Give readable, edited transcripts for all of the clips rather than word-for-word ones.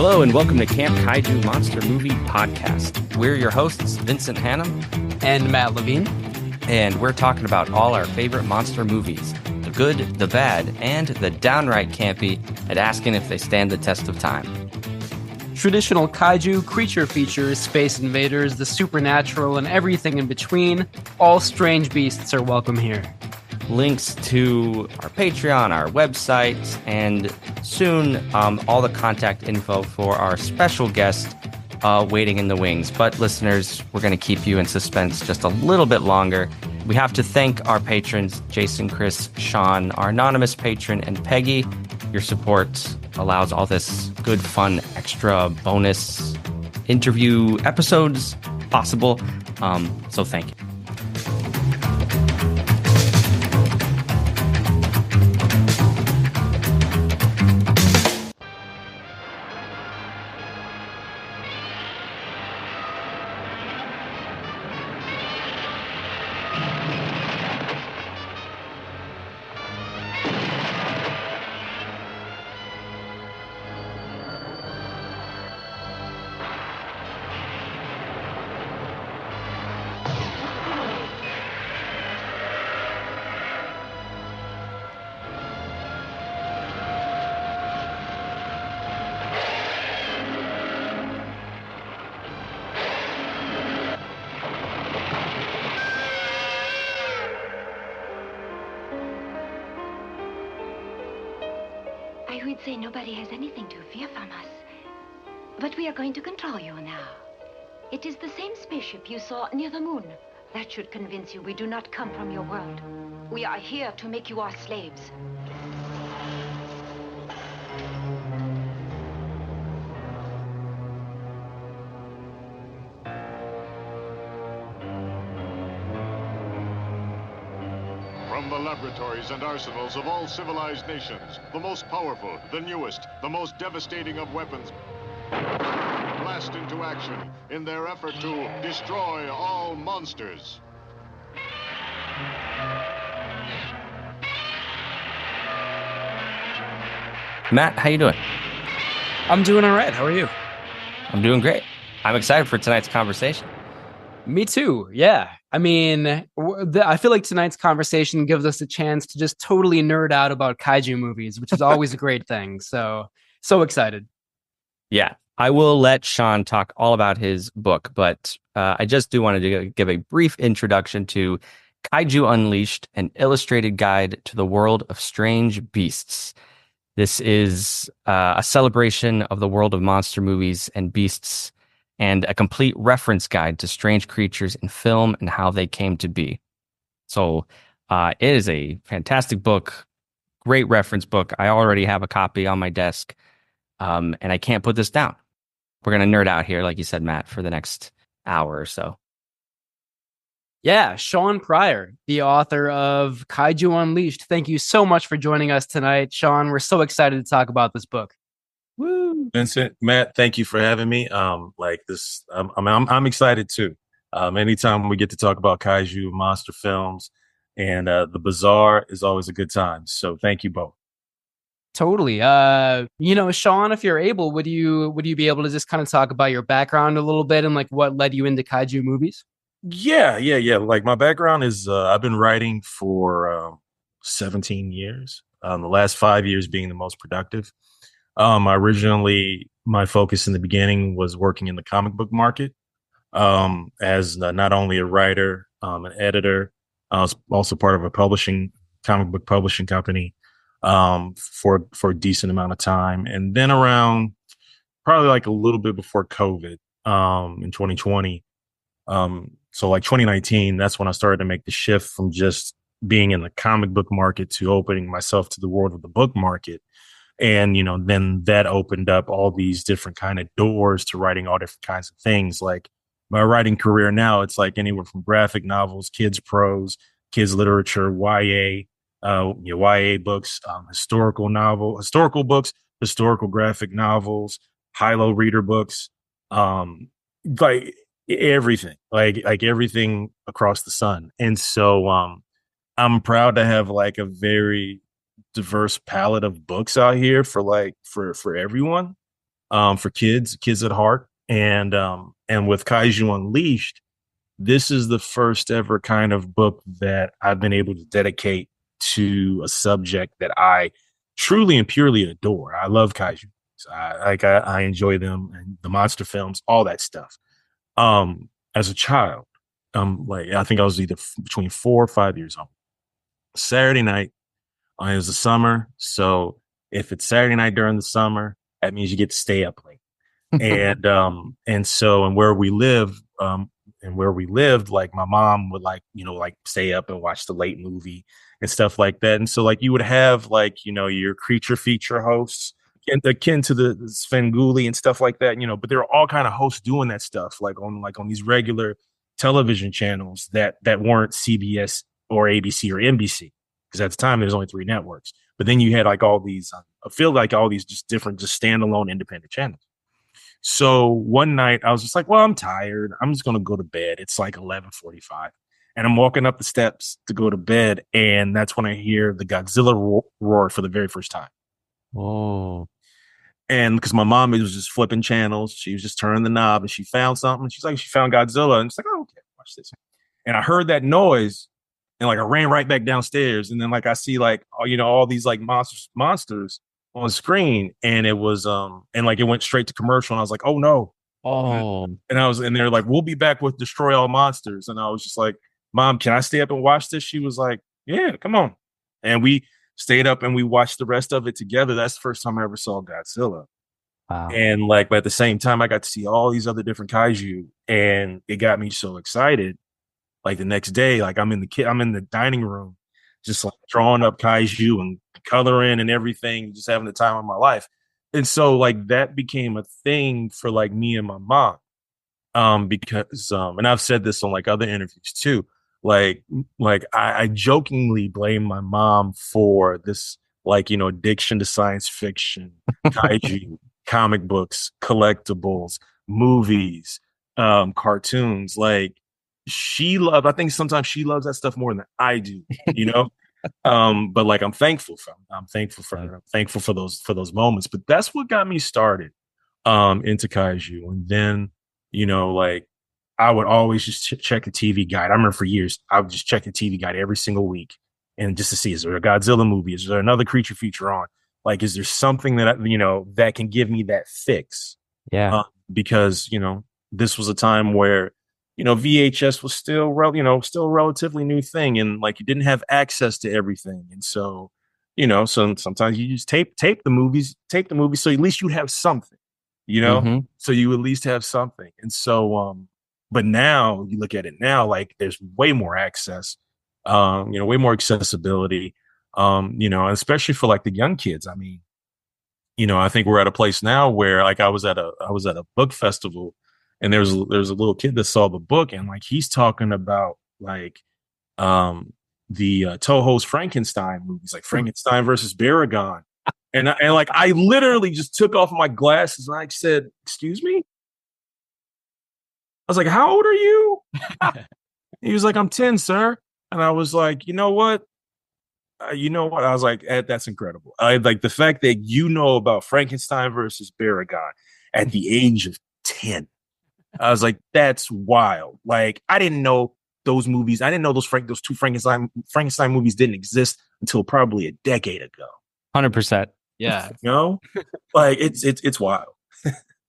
Hello and welcome to Camp Kaiju Monster Movie Podcast. We're your hosts, Vincent Hannum and Matt Levine. And we're talking about all our favorite monster movies, the good, the bad, and the downright campy, and asking if they stand the test of time. Traditional kaiju, creature features, space invaders, the supernatural, and everything in between. All strange beasts are welcome here. Links to our Patreon, our website, and soon all the contact info for our special guest waiting in the wings. But listeners, we're going to keep you in suspense just a little bit longer. We have to thank our patrons, Jason, Chris, Shawn, our anonymous patron, and Peggy. Your support allows all this good, fun, extra bonus interview episodes possible. So thank you. I would say nobody has anything to fear from us. But we are going to control you now. It is the same spaceship you saw near the moon. That should convince you we do not come from your world. We are here to make you our slaves. From the laboratories and arsenals of all civilized nations, the most powerful, the newest, the most devastating of weapons blast into action in their effort to destroy all monsters. Matt, how you doing? I'm doing all right. How are you? I'm doing great. I'm excited for tonight's conversation. Me too. Yeah. I mean, I feel like tonight's conversation gives us a chance to just totally nerd out about kaiju movies, which is always a great thing. So excited. Yeah, I will let Shawn talk all about his book, but I just do want to give a brief introduction to Kaiju Unleashed, an illustrated guide to the world of strange beasts. This is a celebration of the world of monster movies and beasts, and a complete reference guide to strange creatures in film and how they came to be. So it is a fantastic book, great reference book. I already have a copy on my desk, and I can't put this down. We're going to nerd out here, like you said, Matt, for the next hour or so. Yeah, Shawn Pryor, the author of Kaiju Unleashed. Thank you so much for joining us tonight, Shawn. We're so excited to talk about this book. Woo. Vincent, Matt, thank you for having me. I'm excited too. Anytime we get to talk about kaiju monster films and the bizarre is always a good time. So thank you both. Totally. Shawn, if you're able, would you be able to just kind of talk about your background a little bit and like what led you into kaiju movies? Yeah. Like my background is I've been writing for 17 years. The last 5 years being the most productive. My focus in the beginning was working in the comic book market as not only a writer, an editor. I was also part of a comic book publishing company for a decent amount of time. And then around probably like a little bit before COVID in 2020. So like 2019, that's when I started to make the shift from just being in the comic book market to opening myself to the world of the book market. And, then that opened up all these different kind of doors to writing all different kinds of things. Like my writing career now, it's like anywhere from graphic novels, kids prose, kids literature, YA books, historical books, historical graphic novels, high-low reader books, like everything, like everything across the sun. And so I'm proud to have like a very diverse palette of books out here for everyone. for kids at heart. And with Kaiju Unleashed, this is the first ever kind of book that I've been able to dedicate to a subject that I truly and purely adore. I love kaiju. So I enjoy them and the monster films, all that stuff. As a child, like I think I was either between 4 or 5 years old. Saturday night, it was the summer, so if it's Saturday night during the summer, that means you get to stay up late. And where we live, and where we lived, like my mom would like, like stay up and watch the late movie and stuff like that. And so like you would have like, your creature feature hosts akin to the Svengoolie and stuff like that, but there are all kind of hosts doing that stuff like on these regular television channels that weren't CBS or ABC or NBC. Because at the time there's only 3 networks. But then you had like all these, I feel like all these just different, just standalone independent channels. So one night I was just like, well, I'm tired. I'm just going to go to bed. It's like 11:45 and I'm walking up the steps to go to bed. And that's when I hear the Godzilla roar for the very first time. Oh, and because my mom was just flipping channels, she was just turning the knob and she found something. She's like, she found Godzilla. And she's like, oh, okay, watch this. And I heard that noise and like I ran right back downstairs. And then like I see like, all these like monsters on screen, and it was and like it went straight to commercial, and I was like, oh no. And they're like, we'll be back with Destroy All Monsters. And I was just like, Mom, can I stay up and watch this? She was like, yeah, come on. And we stayed up and we watched the rest of it together. That's the first time I ever saw Godzilla. wow. And like, but at the same time, I got to see all these other different kaiju, and it got me so excited. Like the next day, like I'm in the dining room, just like drawing up kaiju and coloring and everything, just having the time of my life. And so like that became a thing for like me and my mom. Because and I've said this on like other interviews too. Like I jokingly blame my mom for this, like, addiction to science fiction, kaiju, comic books, collectibles, movies, cartoons. Like I think sometimes she loves that stuff more than I do, but like I'm thankful for her. I'm thankful for those moments. But that's what got me started into kaiju. And then, like I would always just check the TV guide. I remember for years I would just check the TV guide every single week, and just to see, is there a Godzilla movie? Is there another creature feature on? Like, is there something that that can give me that fix? Yeah. Because this was a time where VHS was still still a relatively new thing, and like you didn't have access to everything. And so so sometimes you just tape the movies so at least you'd have something, so you at least have something. And so but now you look at it now, like there's way more access, way more accessibility, especially for like the young kids. I mean, I think we're at a place now where like I was at a book festival, and there's a little kid that saw the book, and like he's talking about like the Toho's Frankenstein movies, like Frankenstein versus Baragon. And like I literally just took off my glasses and I said, "Excuse me?" I was like, "How old are you?" He was like, "I'm 10, sir." And I was like, "You know what? I was like, that's incredible. I like the fact that about Frankenstein versus Baragon at the age of 10. I was like, that's wild. Like, I didn't know those movies. I didn't know those two Frankenstein movies didn't exist until probably a decade ago. 100%. Yeah. Like it's wild.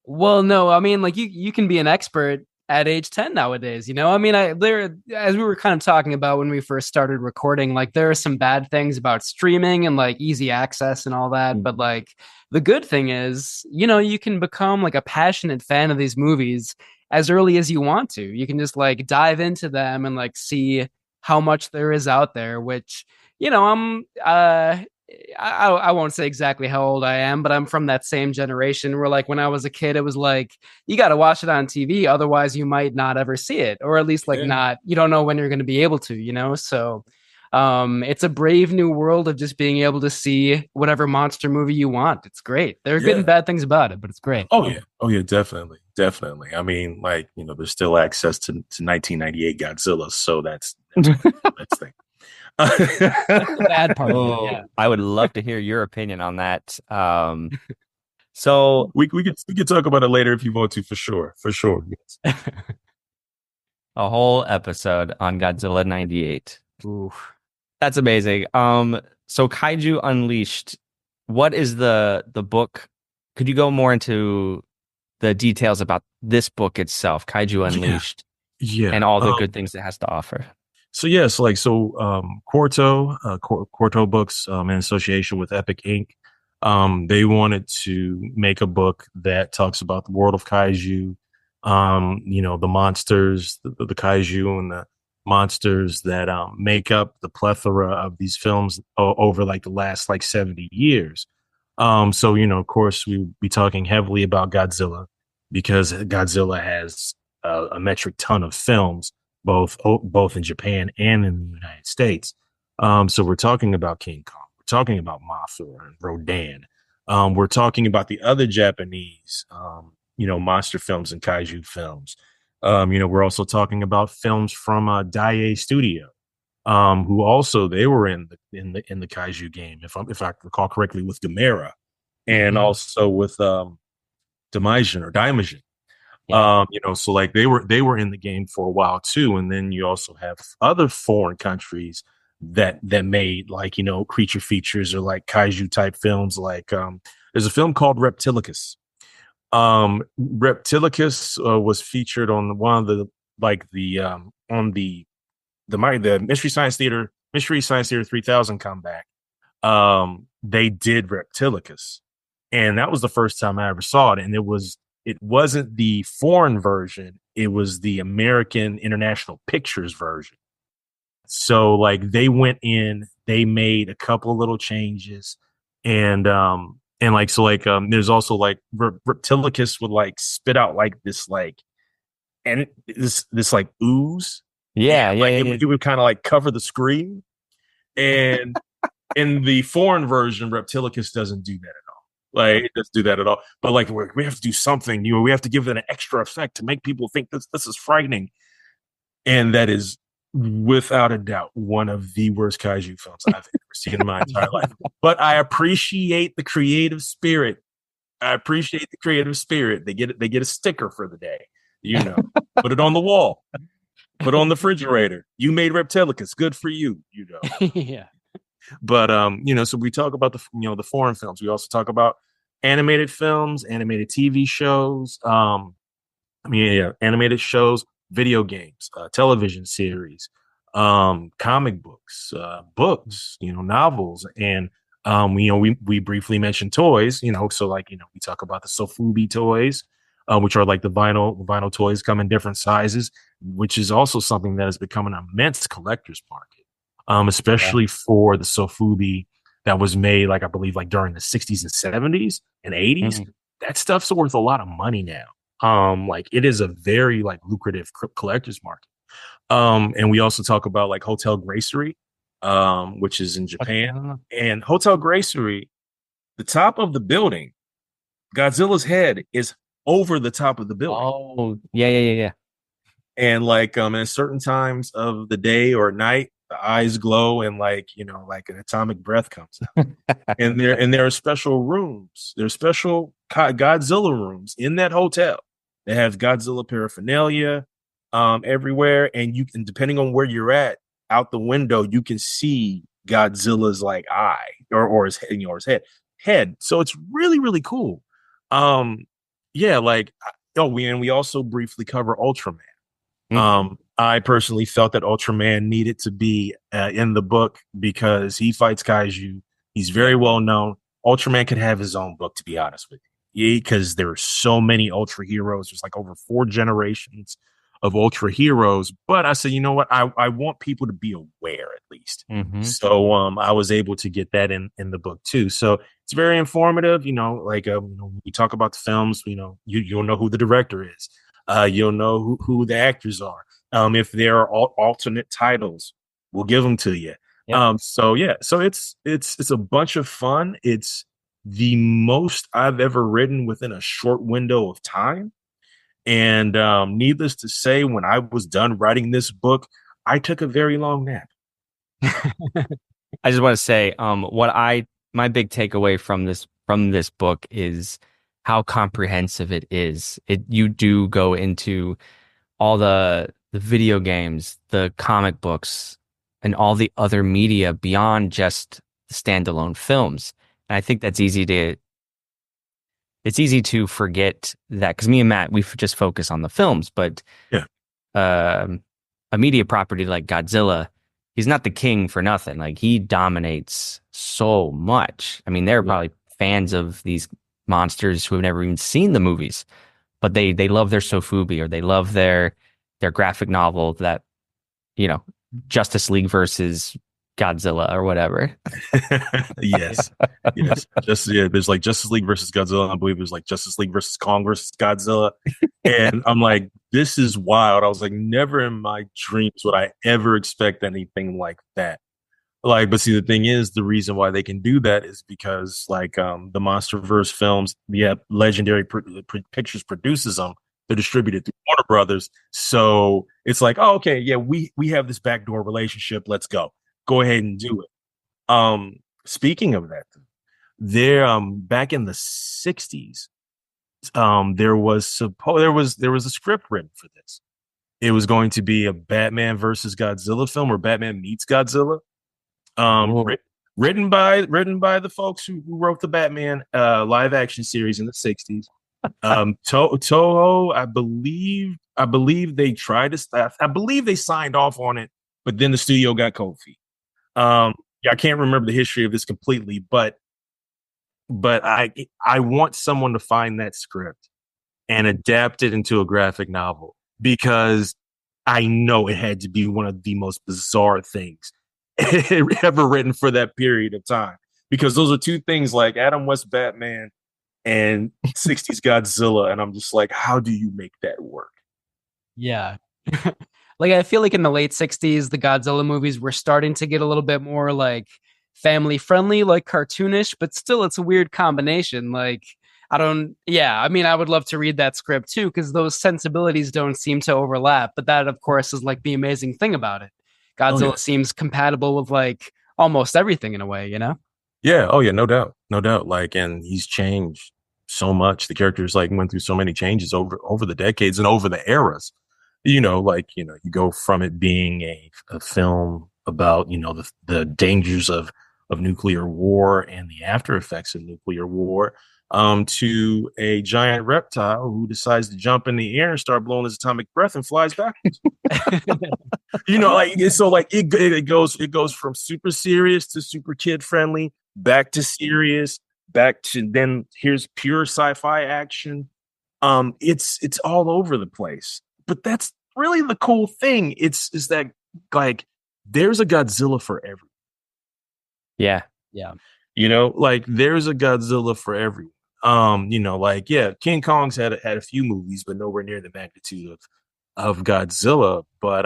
Well, no, I mean, like you can be an expert at age 10 nowadays, I mean, as we were kind of talking about when we first started recording, like there are some bad things about streaming and like easy access and all that. But like the good thing is, you can become like a passionate fan of these movies as early as you want to. You can just like dive into them and like see how much there is out there, which, I won't say exactly how old I am, but I'm from that same generation where like when I was a kid, it was like, you got to watch it on TV. Otherwise you might not ever see it, or at least like you don't know when you're going to be able to, so it's a brave new world of just being able to see whatever monster movie you want. It's great. There are good and bad things about it, but it's great. Oh yeah, definitely. I mean, like, there's still access to 1998 Godzilla. So that's thing. That's the bad part. I would love to hear your opinion on that. So we could talk about it later if you want to, for sure. For sure. Yes. a whole episode on Godzilla 98. Ooh, that's amazing. So Kaiju Unleashed, what is the book? Could you go more into the details about this book itself, Kaiju Yeah. Unleashed, Yeah. and all the good things it has to offer? So yes, Quarto Books, in association with Epic Inc. They wanted to make a book that talks about the world of kaiju, the monsters, the kaiju and the monsters that make up the plethora of these films over like the last like 70 years. So of course, we'll be talking heavily about Godzilla because Godzilla has a metric ton of films, both in Japan and in the United States. So we're talking about King Kong, we're talking about Mothra and Rodan. We're talking about the other Japanese, monster films and kaiju films. We're also talking about films from Daiei Studio, who also they were in the kaiju game, if I recall correctly, with Gammera, and also with Daimajin. Yeah. So like they were in the game for a while too, and then you also have other foreign countries that made like creature features or like kaiju type films. Like there's a film called Reptilicus. Reptilicus was featured on one of the like the on the Mystery Science Theater 3000 comeback. They did Reptilicus, and that was the first time I ever saw it. And it wasn't the foreign version; it was the American International Pictures version. So like they went in, they made a couple of little changes, and like so like there's also like Reptilicus would like spit out like this like and this like ooze. Yeah, And, yeah, like yeah, yeah. it would kind of like cover the screen. And in the foreign version, Reptilicus doesn't do that at all. Like it doesn't do that at all. But like we have to do something. We have to give it an extra effect to make people think this is frightening. And that is without a doubt one of the worst kaiju films I've ever seen in my entire life. But I appreciate the creative spirit. They get a sticker for the day. Put it on the wall. Put on the refrigerator. You made Reptilicus. Good for you. Yeah. But so we talk about the foreign films. We also talk about animated films, animated TV shows. Animated shows, video games, television series, comic books, books, novels, and we briefly mentioned toys. So like we talk about the Sofubi toys, which are like the vinyl toys, come in different sizes, which is also something that has become an immense collector's market, especially for the Sofubi that was made, like I believe, like during the 60s and 70s and 80s. That stuff's worth a lot of money now. Like it is a very like lucrative collector's market. And we also talk about like Hotel Gracery, which is in Japan. And Hotel Gracery, the top of the building, Godzilla's head is over the top of the building. Oh, yeah. And like at certain times of the day or night, the eyes glow and like like an atomic breath comes out. and there are special rooms. There's special Godzilla rooms in that hotel. They have Godzilla paraphernalia everywhere, and you can, depending on where you're at, out the window, you can see Godzilla's like eye or his head, head. So it's really really cool. Yeah, like we also briefly cover Ultraman. I personally felt that Ultraman needed to be in the book because he fights kaiju. He's very well known. Ultraman could have his own book, to be honest with you. Yeah, because there are so many Ultra heroes. There's like over 4 generations of Ultra heroes. But I said, you know what? I want people to be aware at least. So I was able to get that in the book too. So it's very informative. Like we talk about the films. You'll know who the director is. You'll know who the actors are. If there are alternate titles, we'll give them to you. Yep. So it's a bunch of fun. It's the most I've ever written within a short window of time. And needless to say, when I was done writing this book, I took a very long nap. I just want to say, my big takeaway from this book is how comprehensive it is. You do go into all the video games, the comic books, and all the other media beyond just the standalone films. And I think it's easy to forget that because me and Matt, we just focus on the films, but Yeah. A media property like Godzilla, he's not the king for nothing. Like he dominates so much. I mean, there are probably fans of these monsters who have never even seen the movies, but they love their sofubi or they love their graphic novel that, you know, Justice League versus Godzilla or whatever. Yes. There's like Justice League versus Godzilla. And I believe there's like Justice League versus Kong versus Godzilla. And I'm like, this is wild. I was like, never in my dreams would I ever expect anything like that. Like, but see, the thing is, the reason why they can do that is because, like, the MonsterVerse films, Legendary Pictures produces them. They're distributed through Warner Brothers, so it's like, oh, okay, yeah, we have this backdoor relationship. Let's go ahead and do it. Speaking of that, there, back in the '60s, there was a script written for this. It was going to be a Batman versus Godzilla film, or Batman meets Godzilla. Written by the folks who wrote the Batman live action series in the '60s. Toho, I believe they tried to. I believe they signed off on it, but then the studio got cold feet. I can't remember the history of this completely, but I want someone to find that script and adapt it into a graphic novel, because I know it had to be one of the most bizarre things ever written for that period of time, because those are two things, like Adam West Batman and '60s Godzilla, and I'm just like, how do you make that work? Yeah. Like, I feel like in the late 60s, the Godzilla movies were starting to get a little bit more like family friendly, like cartoonish, but still it's a weird combination. Like, I mean, I would love to read that script too, because those sensibilities don't seem to overlap. But that, of course, is like the amazing thing about it. Godzilla seems compatible with like almost everything in a way, you know? Yeah. Oh yeah. No doubt. No doubt. Like, and he's changed so much. The characters like went through so many changes over the decades and over the eras. You go from it being a film about, the dangers of nuclear war and the after effects of nuclear war, to a giant reptile who decides to jump in the air and start blowing his atomic breath and flies backwards. It goes from super serious to super kid friendly, back to serious, back to then here's pure sci-fi action. It's all over the place, but that's really the cool thing. Is that, like, there's a Godzilla for everyone. Yeah. Like, there's a Godzilla for everyone. King Kong's had a few movies, but nowhere near the magnitude of Godzilla. But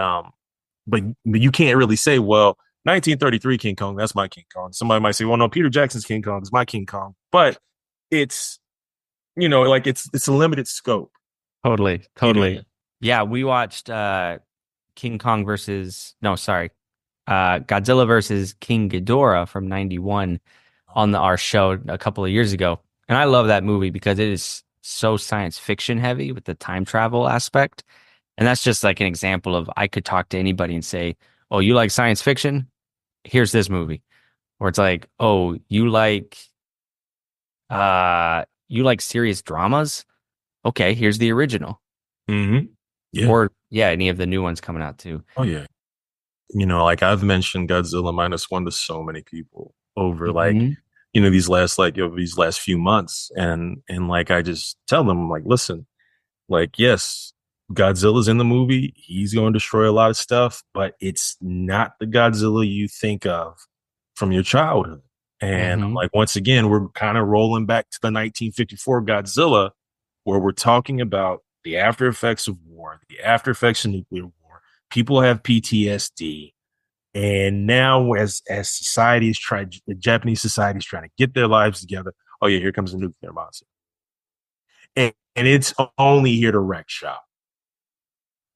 you can't really say, well, 1933 King Kong, that's my King Kong. Somebody might say, well, no, Peter Jackson's King Kong is my King Kong. But it's, it's a limited scope. Totally. Yeah, we watched King Kong Godzilla versus King Ghidorah from '91 on our show a couple of years ago. And I love that movie because it is so science fiction heavy with the time travel aspect. And that's just like an example of, I could talk to anybody and say, oh, you like science fiction? Here's this movie. Or it's like, oh, you like serious dramas? Okay, here's the original. Mm-hmm. Yeah. Or any of the new ones coming out too. Oh yeah. Like, I've mentioned Godzilla Minus One to so many people over these last few months, and like, I just tell them, like, listen, like, yes, Godzilla's in the movie, he's going to destroy a lot of stuff, but it's not the Godzilla you think of from your childhood. And like, once again, we're kind of rolling back to the 1954 Godzilla, where we're talking about the after effects of war, the after effects of nuclear war. People have PTSD. And now, as society is the Japanese society is trying to get their lives together. Oh yeah, here comes a nuclear monster. And it's only here to wreck shop.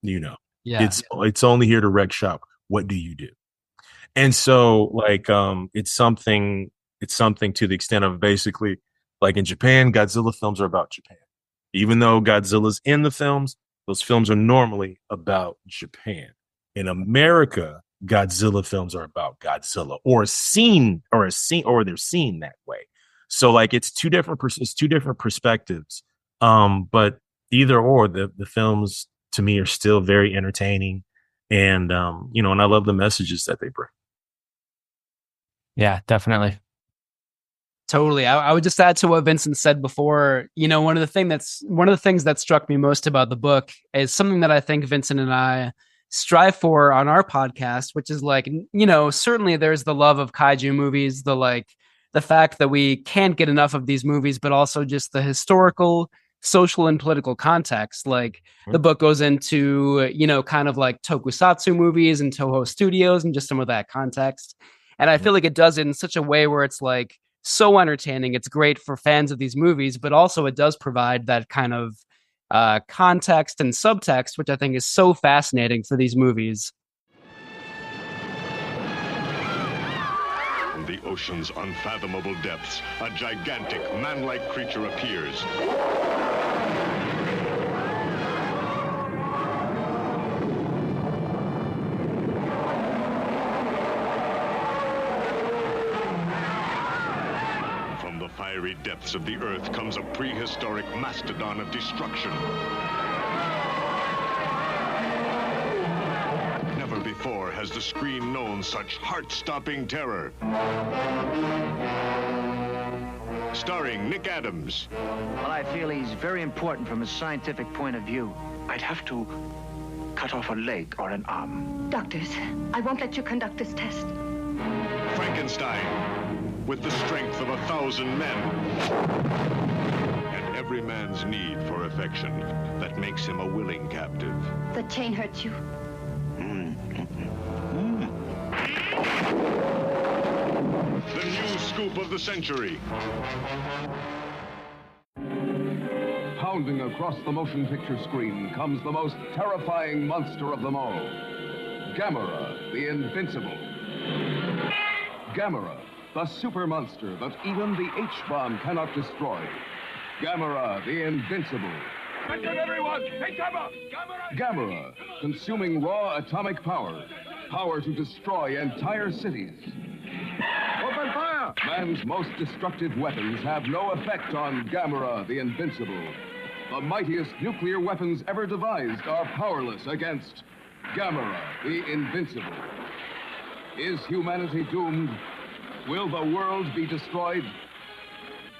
Yeah. It's only here to wreck shop. What do you do? And so, like, it's something to the extent of, basically, Like in Japan, Godzilla films are about Japan. Even though Godzilla's in the films, those films are normally about Japan. In America, Godzilla films are about Godzilla, or they're seen that way. So like it's two different perspectives. But either or, the films to me are still very entertaining, and and I love the messages that they bring. Yeah, definitely. Totally. I would just add to what Vincent said before. One of the things that struck me most about the book is something that I think Vincent and I strive for on our podcast, which is like, certainly there's the love of kaiju movies, the fact that we can't get enough of these movies, but also just the historical, social, and political context. Like the book goes into, kind of like tokusatsu movies and Toho Studios and just some of that context. And I feel like it does it in such a way where it's like so entertaining. It's great for fans of these movies, but also it does provide that kind of context and subtext, which I think is so fascinating for these movies. From the ocean's unfathomable depths, a gigantic, man-like creature appears. Fiery depths of the earth comes a prehistoric mastodon of destruction. Never before has the screen known such heart-stopping terror. Starring Nick Adams. Well, I feel he's very important from a scientific point of view. I'd have to cut off a leg or an arm. Doctors, I won't let you conduct this test. Frankenstein. With the strength of 1,000 men. And every man's need for affection that makes him a willing captive. The chain hurts you. The new scoop of the century. Pounding across the motion picture screen comes the most terrifying monster of them all. Gammera, the Invincible. Gammera, the super monster that even the H-bomb cannot destroy. Gammera, the Invincible. Attention, everyone! Hey, Gammera, consuming raw atomic power. Power to destroy entire cities. Open fire! Man's most destructive weapons have no effect on Gammera, the Invincible. The mightiest nuclear weapons ever devised are powerless against Gammera, the Invincible. Is humanity doomed? Will the world be destroyed?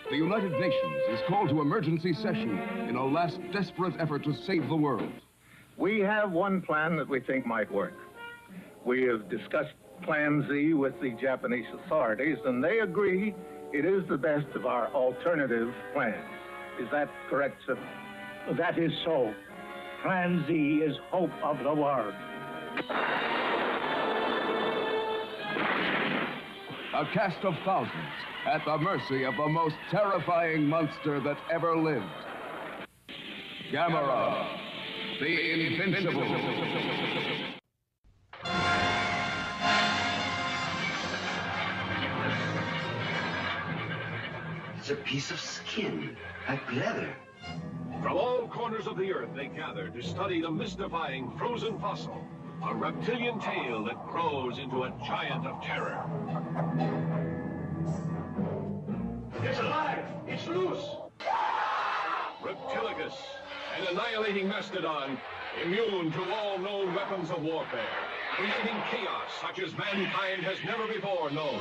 The United Nations is called to emergency session in a last desperate effort to save the world. We have one plan that we think might work. We have discussed Plan Z with the Japanese authorities, and they agree it is the best of our alternative plans. Is that correct, sir? That is so. Plan Z is hope of the world. A cast of thousands at the mercy of the most terrifying monster that ever lived. Gammera, the Invincible. It's a piece of skin, like leather. From all corners of the earth they gather to study the mystifying frozen fossil. A reptilian tail that grows into a giant of terror. It's alive! It's loose! Reptilicus, an annihilating mastodon, immune to all known weapons of warfare, creating chaos such as mankind has never before known.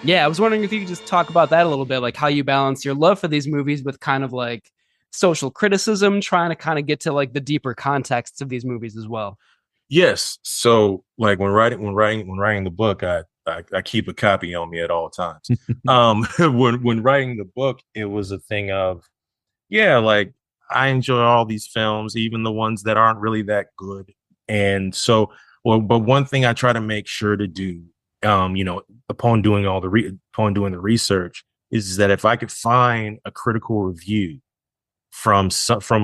Yeah, I was wondering if you could just talk about that a little bit, like how you balance your love for these movies with kind of like social criticism, trying to kind of get to like the deeper contexts of these movies as well. Yes. So like when writing the book, I keep a copy on me at all times. When writing the book, it was a thing of, yeah, like I enjoy all these films, even the ones that aren't really that good. And so, but one thing I try to make sure to do, upon doing the research, is that if I could find a critical review from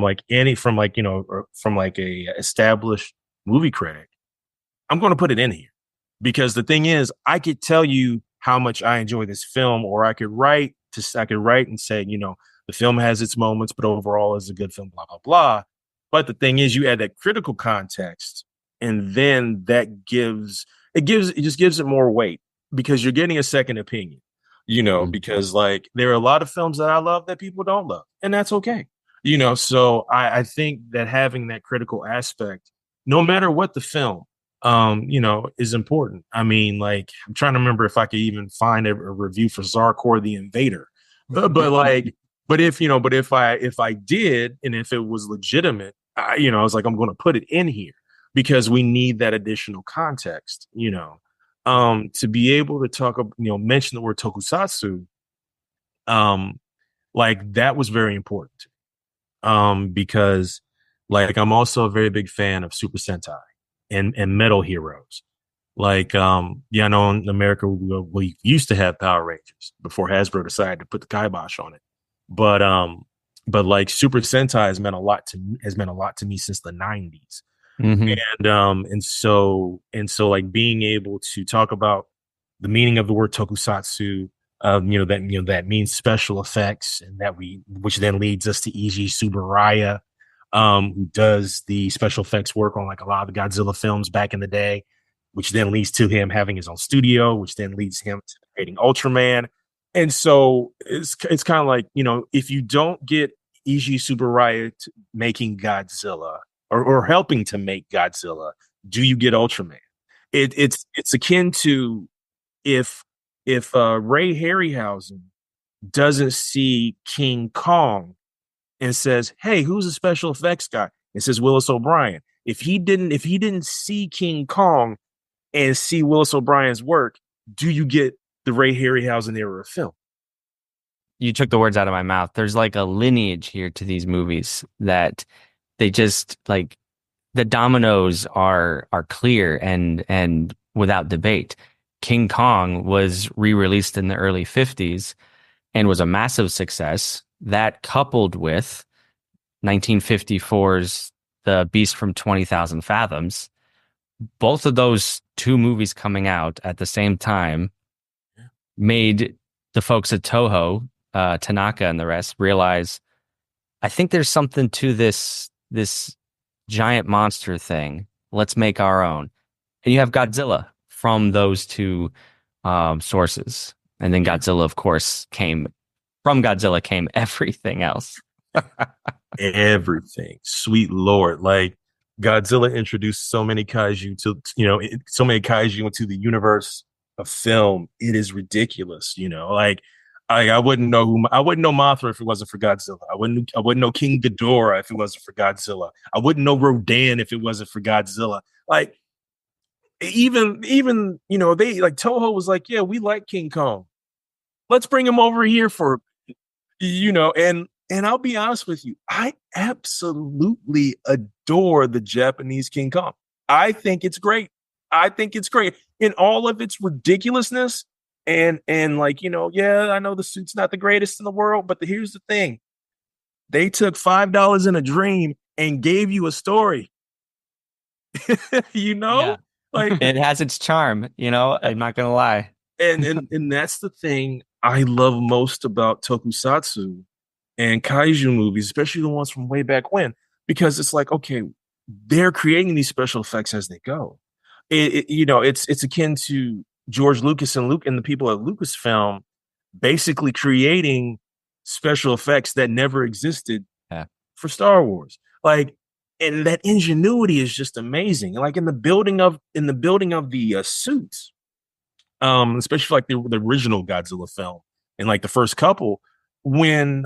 like a established movie critic, I'm going to put it in here, because the thing is, I could tell you how much I enjoy this film, or I could write and say, the film has its moments, but overall is a good film, blah, blah, blah. But the thing is, you add that critical context, and then it just gives it more weight, because you're getting a second opinion, because like there are a lot of films that I love that people don't love, and that's okay. So I think that having that critical aspect, no matter what the film, is important. I mean, like, I'm trying to remember if I could even find a review for Zarkor the Invader, but if I did, and if it was legitimate, I was like, I'm going to put it in here, because we need that additional context, to be able to talk, mention the word tokusatsu, like that was very important, because like I'm also a very big fan of Super Sentai and metal heroes. Like, I know in America we used to have Power Rangers before Hasbro decided to put the kibosh on it. But like Super Sentai has meant a lot to me since the 90s. Mm-hmm. And so like being able to talk about the meaning of the word tokusatsu, that means special effects, and which then leads us to Eiji Tsuburaya, who does the special effects work on like a lot of the Godzilla films back in the day, which then leads to him having his own studio, which then leads him to creating Ultraman. And so it's kind of like, if you don't get Eiji Tsuburaya making Godzilla or helping to make Godzilla, do you get Ultraman? It's akin to if Ray Harryhausen doesn't see King Kong and says, "Hey, who's the special effects guy?" It says Willis O'Brien. If he didn't see King Kong and see Willis O'Brien's work, do you get the Ray Harryhausen era of film? You took the words out of my mouth. There's like a lineage here to these movies that they just like, the dominoes are clear and without debate. King Kong was re-released in the early 50s and was a massive success. That coupled with 1954's The Beast from 20,000 Fathoms, both of those two movies coming out at the same time made the folks at Toho, Tanaka and the rest, realize, I think there's something to this giant monster thing. Let's make our own. And you have Godzilla from those two sources. And then Godzilla, of course, came everything else. Everything. Sweet Lord. Like, Godzilla introduced so many kaiju into the universe of film. It is ridiculous. Like, I wouldn't know Mothra if it wasn't for Godzilla. I wouldn't know King Ghidorah if it wasn't for Godzilla. I wouldn't know Rodan if it wasn't for Godzilla. Like, even they like, Toho was like, yeah, we like King Kong. Let's bring him over here for, and I'll be honest with you, I absolutely adore the Japanese King Kong. I think it's great. In all of its ridiculousness. And like, yeah, I know the suit's not the greatest in the world, but here's the thing. They took $5 in a dream and gave you a story. Yeah. Like, it has its charm, I'm not going to lie. And that's the thing I love most about tokusatsu and kaiju movies, especially the ones from way back when, because it's like, okay, they're creating these special effects as they go. It's akin to George Lucas and the people at Lucasfilm basically creating special effects that never existed for Star Wars. Like, and that ingenuity is just amazing. Like in the building of the suits, especially like the original Godzilla film and like the first couple, when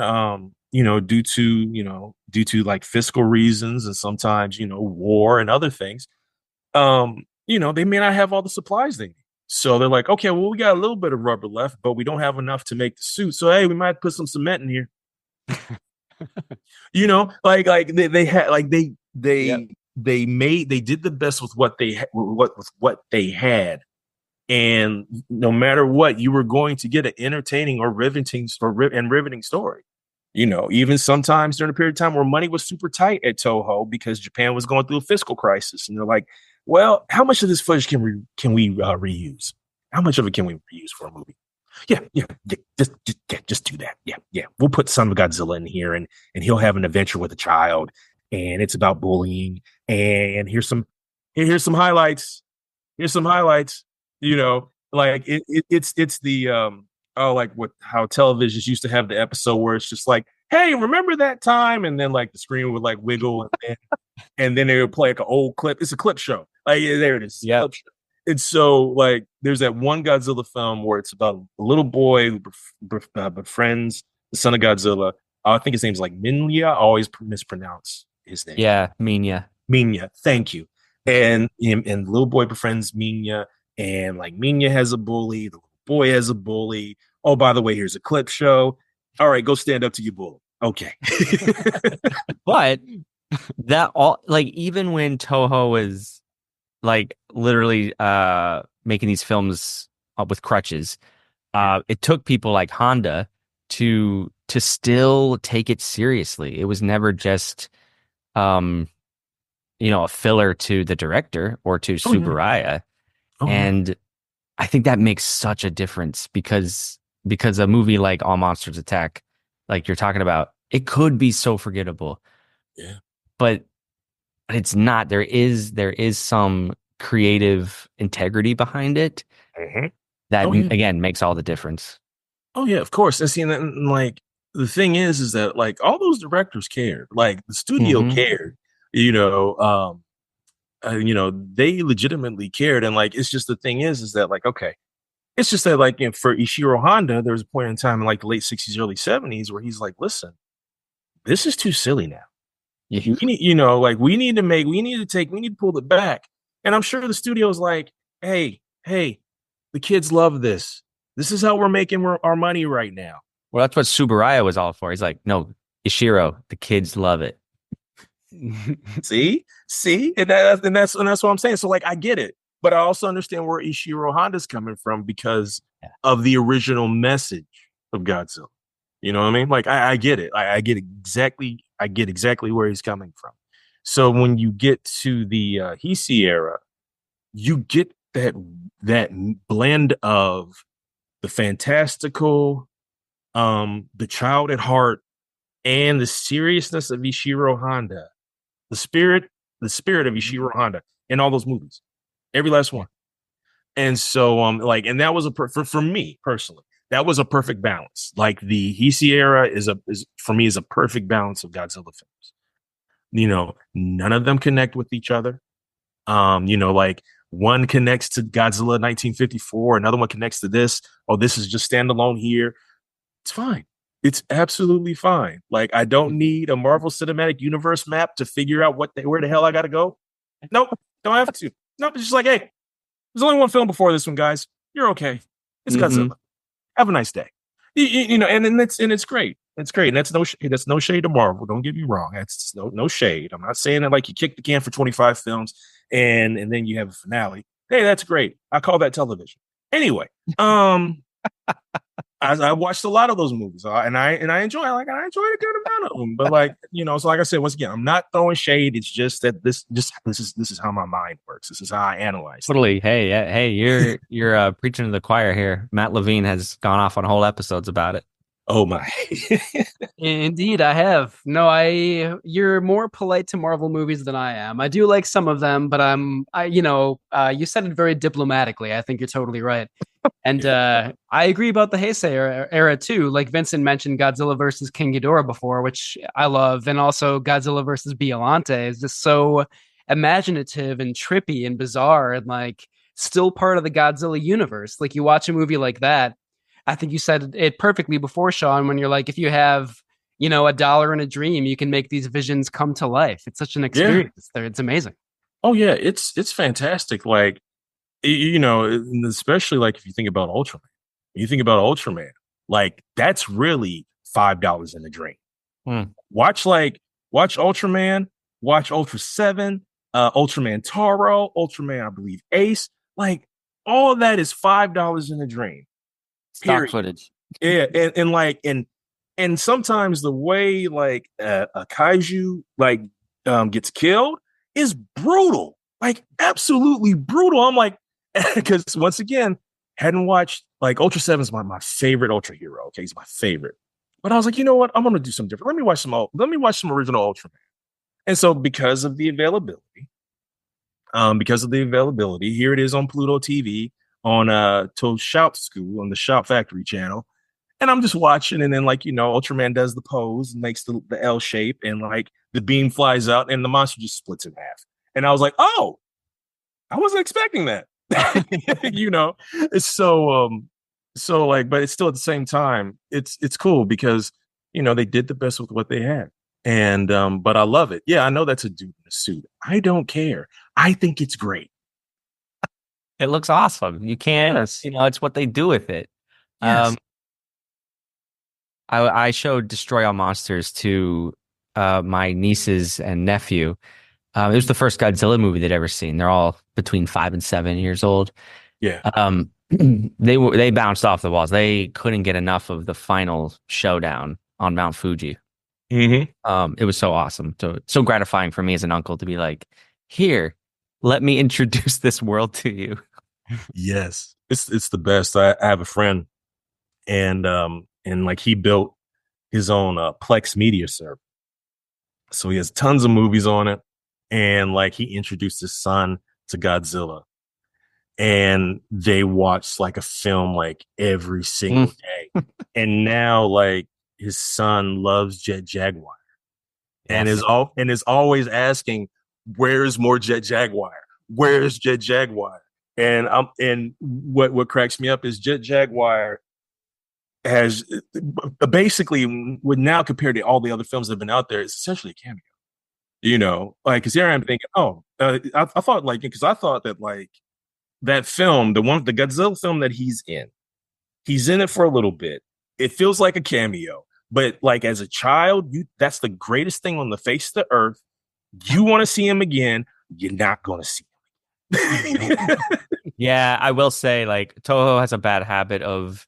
due to like fiscal reasons and sometimes war and other things, they may not have all the supplies they need. So they're like, okay, well, we got a little bit of rubber left, but we don't have enough to make the suit. So hey, we might put some cement in here. They had like they did the best with what they had, And no matter what, you were going to get an entertaining or riveting story. Even sometimes during a period of time where money was super tight at Toho because Japan was going through a fiscal crisis, and they're like, "Well, how much of this footage can we reuse? How much of it can we reuse for a movie? Yeah, just do that. Yeah. We'll put Son of Godzilla in here, and he'll have an adventure with a child, and it's about bullying. And here's some highlights. Here's some highlights. Like it's the like how televisions used to have the episode where it's just like, hey, remember that time? And then like the screen would like wiggle, and then they would play like an old clip. It's a clip show. Like there it is. Yeah. And so like there's that one Godzilla film where it's about a little boy who befriends the son of Godzilla. I think his name's like Minya. I always mispronounce his name. Yeah, Minya. Minya. Thank you. And the little boy befriends Minya, and like Minya has a bully. The little boy has a bully. Oh, by the way, here's a clip show. All right, go stand up to your bully. Okay. But that all like even when Toho was like literally making these films with crutches, it took people like Honda to still take it seriously. It was never just a filler to the director or to Tsuburaya. And I think that makes such a difference because a movie like All Monsters Attack, like you're talking about, it could be so forgettable. Yeah. But it's not. There is some creative integrity behind it that again makes all the difference. Oh yeah, of course. And seeing that, like the thing is that like all those directors cared. Like the studio cared. They legitimately cared. And like it's just the thing is that like okay, it's just that like for Ishiro Honda, there was a point in time in like the late 60s, early 70s where he's like, listen, this is too silly now. We need to pull it back. And I'm sure the studio's like, hey, the kids love this. This is how we're making our money right now. Well, that's what Tsuburaya was all for. He's like, no, Ishiro, the kids love it. See, and that's what I'm saying. So like, I get it, but I also understand where Ishiro Honda's coming from because of the original message of Godzilla. You know what I mean? Like, I get it. I get exactly where he's coming from. So when you get to the Heisei era, you get that blend of the fantastical, the child at heart, and the seriousness of Ishiro Honda, the spirit of Ishiro Honda in all those movies, every last one. And so, and that was for me personally, that was a perfect balance. Like the Heisei era is for me a perfect balance of Godzilla films. None of them connect with each other. Like one connects to Godzilla 1954, another one connects to this. Oh, this is just standalone here. It's fine. It's absolutely fine. Like I don't need a Marvel Cinematic Universe map to figure out where the hell I got to go. Nope, don't have to. Nope, it's just like, hey, there's only one film before this one, guys. You're okay. It's Godzilla. Have a nice day. And it's great. It's great. And that's no shade to Marvel. Don't get me wrong. That's no shade. I'm not saying that like you kick the can for 25 films and then you have a finale. Hey, that's great. I call that television. Anyway, I watched a lot of those movies, and I enjoyed a good amount of them. But like so like I said, once again, I'm not throwing shade. It's just that this is how my mind works. This is how I analyze. Totally. Hey, you're preaching to the choir here. Matt Levine has gone off on whole episodes about it. Oh my. Indeed, I have. No, you're more polite to Marvel movies than I am. I do like some of them, but you said it very diplomatically. I think you're totally right. And I agree about the Heisei era too. Like Vincent mentioned Godzilla versus King Ghidorah before, which I love. And also Godzilla versus Biollante is just so imaginative and trippy and bizarre and like still part of the Godzilla universe. Like you watch a movie like that, I think you said it perfectly before, Shawn, when you're like, if you have, $1 in a dream, you can make these visions come to life. It's such an experience. Yeah. It's amazing. Oh yeah, it's fantastic. Like, especially like if you think about Ultraman, like that's really $5 in a dream. Watch Ultraman, watch Ultra 7, Ultraman Taro, Ultraman, I believe Ace. Like all of that is $5 in a drain. Stock footage. Yeah, and sometimes the way like a kaiju like gets killed is brutal, like absolutely brutal. I'm like, because once again, hadn't watched like Ultra 7 is my favorite Ultra hero. Okay, he's my favorite. But I was like, you know what? I'm gonna do something different. Let me watch some original Ultraman. And so because of the availability, here it is on Pluto TV on to Shout School on the Shout Factory channel. And I'm just watching, and then like, Ultraman does the pose and makes the L shape, and like the beam flies out and the monster just splits in half. And I was like, oh, I wasn't expecting that. It's so like, but it's still at the same time, it's cool because they did the best with what they had. And but I love it. Yeah, I know that's a dude in a suit. I don't care. I think it's great. It looks awesome. You can't, it's what they do with it. Yes. I showed Destroy All Monsters to my nieces and nephew. It was the first Godzilla movie they'd ever seen. They're all between 5 and 7 years old. Yeah. They bounced off the walls. They couldn't get enough of the final showdown on Mount Fuji. Mm-hmm. It was so awesome. So gratifying for me as an uncle to be like, here, let me introduce this world to you. Yes, it's the best. I have a friend, and like he built his own Plex media server, so he has tons of movies on it, and like he introduced his son to Godzilla, and they watched like a film like every single day, and now like his son loves Jet Jaguar, and is always asking, "Where's more Jet Jaguar? Where's Jet Jaguar?" And what cracks me up is Jet Jaguar has basically, would now compared to all the other films that have been out there, it's essentially a cameo. Because here I'm thinking, I thought like, because I thought that like that film, the Godzilla film that he's in it for a little bit. It feels like a cameo, but like as a child, that's the greatest thing on the face of the earth. You want to see him again, you're not going to see him. Yeah, I will say like Toho has a bad habit of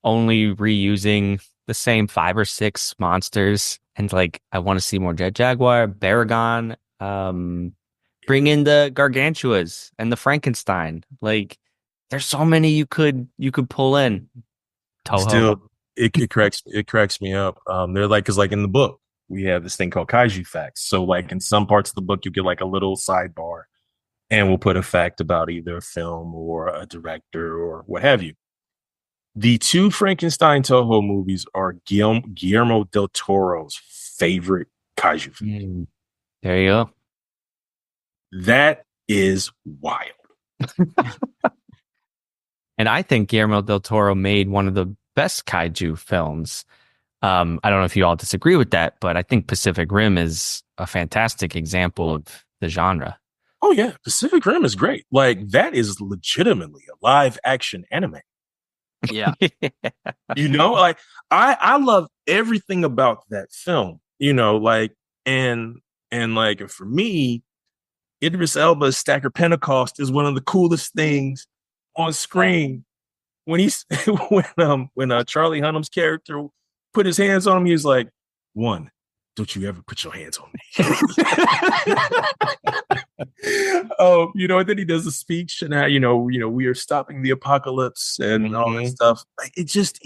only reusing the same 5 or 6 monsters, and like I want to see more Jet Jaguar, Baragon, bring in the Gargantuas and the Frankenstein. Like there's so many you could pull in. Toho. Still, it cracks me up. They're like, because like in the book we have this thing called Kaiju Facts. So like in some parts of the book you get like a little sidebar, and we'll put a fact about either a film or a director or what have you. The 2 Frankenstein Toho movies are Guillermo del Toro's favorite kaiju film. There you go. That is wild. And I think Guillermo del Toro made one of the best kaiju films. I don't know if you all disagree with that, but I think Pacific Rim is a fantastic example of the genre. Oh yeah, Pacific Rim is great. Like that is legitimately a live action anime. Yeah. Like I love everything about that film. Like and like for me, Idris Elba's Stacker Pentecost is one of the coolest things on screen. When when Charlie Hunnam's character put his hands on him, he was like, "One, don't you ever put your hands on me." And then he does a speech and we are stopping the apocalypse and all that stuff. Like it's just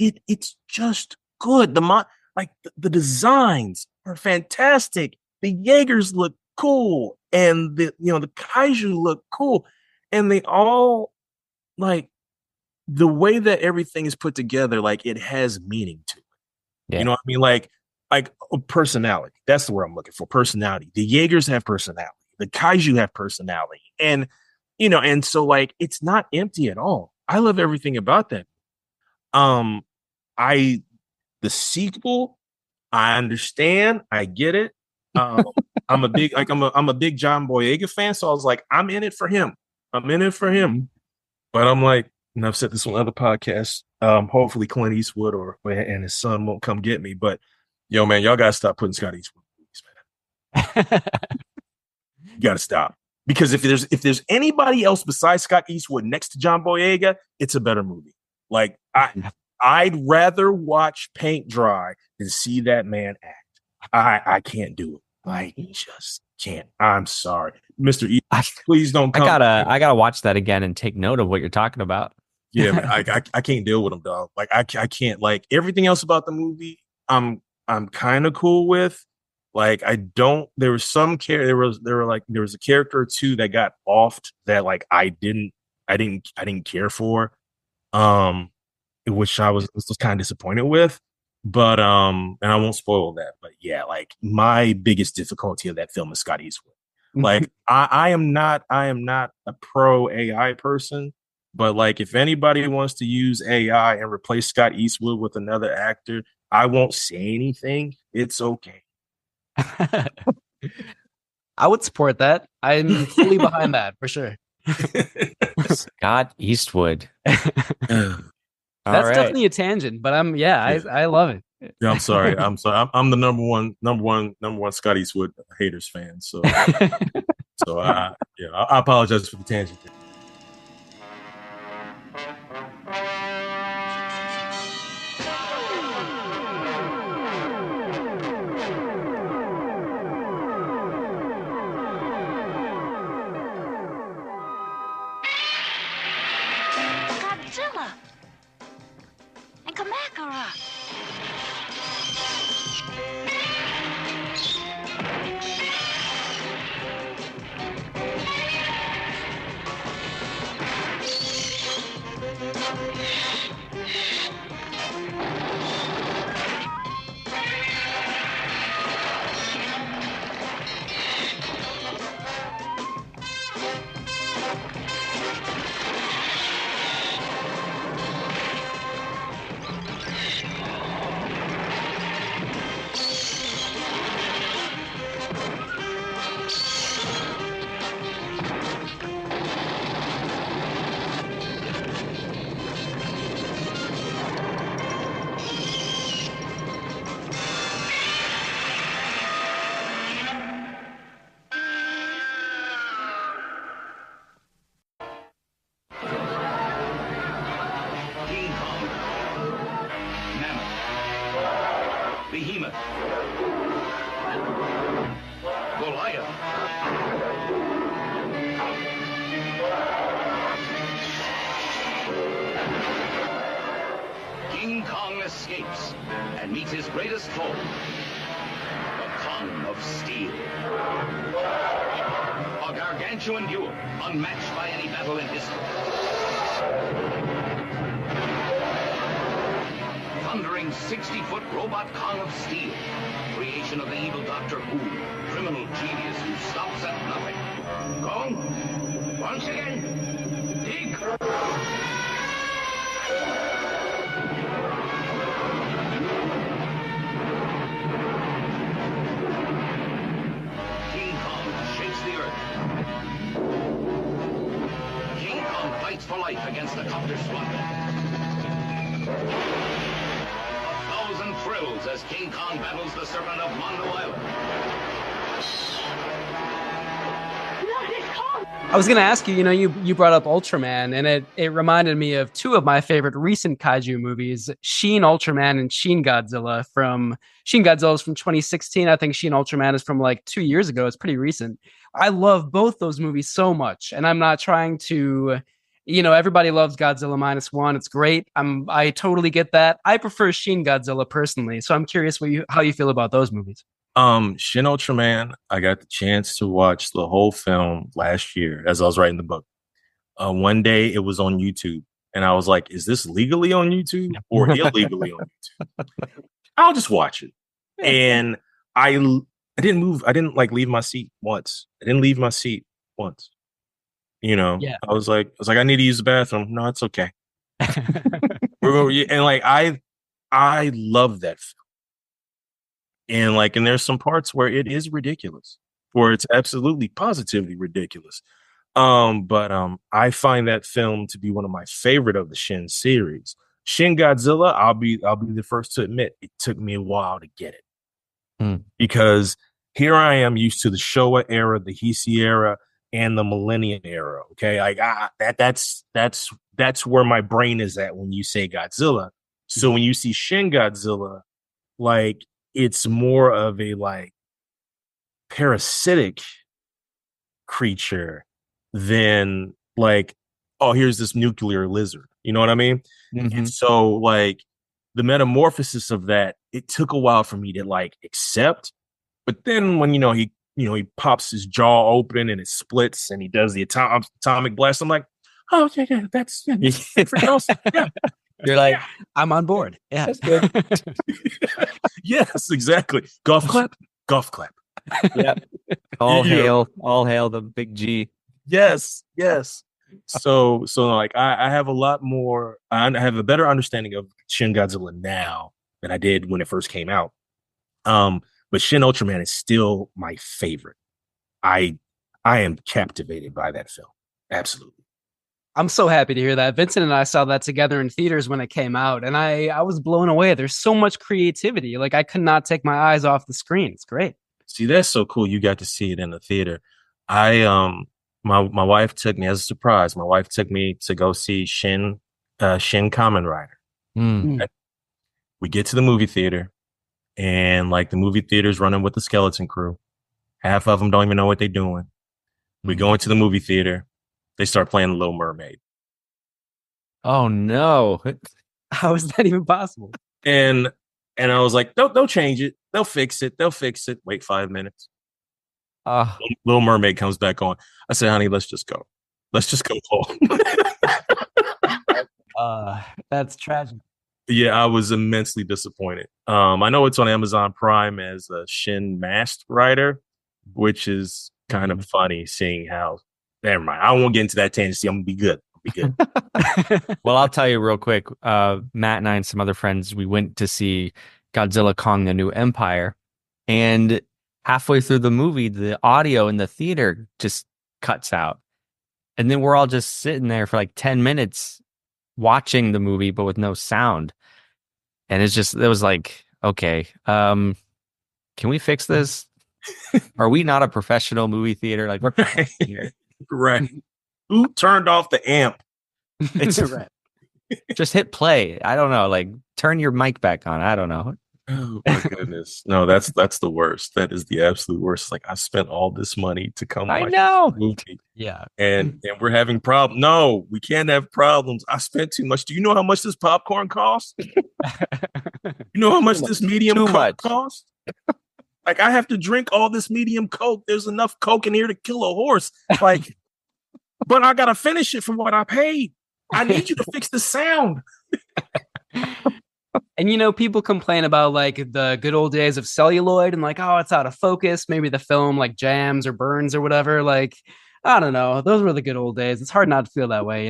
good. The designs are fantastic. The Jaegers look cool, and the kaiju look cool, and they all like the way that everything is put together. Like it has meaning to it. Yeah. You know what I mean? Like personality. That's the word I'm looking for. Personality. The Jaegers have personality. The kaiju have personality. And, and so like, it's not empty at all. I love everything about that. The sequel, I understand. I get it. I'm a big John Boyega fan. So I was like, I'm in it for him. But I'm like, and I've said this on other podcasts. Hopefully Clint Eastwood and his son won't come get me. But yo, man, y'all gotta stop putting Scott Eastwood in movies, man. You gotta stop. Because if there's anybody else besides Scott Eastwood next to John Boyega, it's a better movie. Like I'd rather watch paint dry than see that man act. I can't do it. I just can't. I'm sorry, Mr. E. Please don't come. I gotta watch that again and take note of what you're talking about. Yeah, man, I can't deal with him, dog. Like I can't. Like everything else about the movie, I'm kind of cool with. Like I don't. There was some there was a character or two that got offed that like I didn't care for, which I was kind of disappointed with. But and I won't spoil that. But yeah, like my biggest difficulty of that film is Scott Eastwood. Like I am not a pro AI person, but like if anybody wants to use AI and replace Scott Eastwood with another actor, I won't say anything. It's okay. I would support that. I'm fully behind that for sure. Scott Eastwood. That's definitely a tangent, but I love it. Yeah, I'm sorry. I'm the number one Scott Eastwood haters fan. So I apologize for the tangent. Godzilla and Gammera. Behemoth. Goliath. King Kong escapes and meets his greatest foe, the Kong of Steel. A gargantuan duel, unmatched by any battle in history. Thundering 60-foot robot Kong of Steel, creation of the evil Dr. Who, criminal genius who stops at nothing. Kong, once again, dig! King Kong shakes the earth. King Kong fights for life against the copter squadron. Thrills as King Kong battles the Serpent of Mondo Island. I was going to ask you, you brought up Ultraman, and it reminded me of two of my favorite recent kaiju movies, Shin Ultraman and Shin Godzilla. Shin Godzilla is from 2016. I think Shin Ultraman is from like 2 years ago. It's pretty recent. I love both those movies so much, and I'm not trying to... everybody loves Godzilla Minus One. It's great. I totally get that. I prefer Shin Godzilla personally, so I'm curious how you feel about those movies. Shin Ultraman, I got the chance to watch the whole film last year as I was writing the book. One day it was on YouTube, and I was like, "Is this legally on YouTube or illegally on YouTube?" I'll just watch it. And I didn't move. I didn't leave my seat once. Yeah. I was like, I need to use the bathroom. No, it's okay. And like, I love that film. And there's some parts where it is ridiculous, where it's absolutely positively ridiculous. But I find that film to be one of my favorite of the Shin series. Shin Godzilla, I'll be the first to admit, it took me a while to get it. Because here I am used to the Showa era, the Heisei era, and the Millennium era. Okay, like that's where my brain is at when you say Godzilla. So when you see Shin Godzilla, like it's more of a like parasitic creature than like, oh, here's this nuclear lizard. You know what I mean? And so like the metamorphosis of that, it took a while for me to like accept. But then when he pops his jaw open and it splits and he does the atomic blast, I'm like, oh yeah, that's freaking awesome. Yeah. You're like, I'm on board. Yeah, that's good. Yes, exactly. Golf clap. Yeah. All hail the big G. Yes. So like I have a lot more. I have a better understanding of Shin Godzilla now than I did when it first came out. But Shin Ultraman is still my favorite. I am captivated by that film. Absolutely. I'm so happy to hear that. Vincent and I saw that together in theaters when it came out, and I was blown away. There's so much creativity. Like I could not take my eyes off the screen. It's great. See, that's so cool. You got to see it in the theater. My wife took me as a surprise. My wife took me to go see Shin Kamen Rider. Okay? We get to the movie theater, and like the movie theater's running with the skeleton crew. Half of them don't even know what they're doing. We go into the movie theater. They start playing The Little Mermaid. Oh no! How is that even possible? And I was like, they'll change it. They'll fix it. Wait 5 minutes. Little Mermaid comes back on. I said, honey, let's just go. Let's just go home. That's tragic. Yeah, I was immensely disappointed. I know it's on Amazon Prime as a Shin Masked Rider, which is kind of funny seeing how. Never mind. I won't get into that tangent. I'm gonna be good. Well, I'll tell you real quick. Matt and I and some other friends, we went to see Godzilla Kong: The New Empire, and halfway through the movie, the audio in the theater just cuts out, and then we're all just sitting there for like 10 minutes watching the movie, but with no sound. And it was like, okay, can we fix this? Are we not a professional movie theater? Like, right. Who turned off the amp? It's just hit play. I don't know. Like, turn your mic back on. I don't know. Oh my goodness. No, that's the worst. That is the absolute worst. Like I spent all this money to come watch this movie. Yeah. And we're having problems. No, we can't have problems. I spent too much. Do you know how much this popcorn costs? You know how much this medium Coke costs? Like I have to drink all this medium Coke. There's enough Coke in here to kill a horse. Like, but I gotta finish it for what I paid. I need you to fix the sound. And people complain about like the good old days of celluloid and like, oh, it's out of focus. Maybe the film like jams or burns or whatever. Like, I don't know. Those were the good old days. It's hard not to feel that way,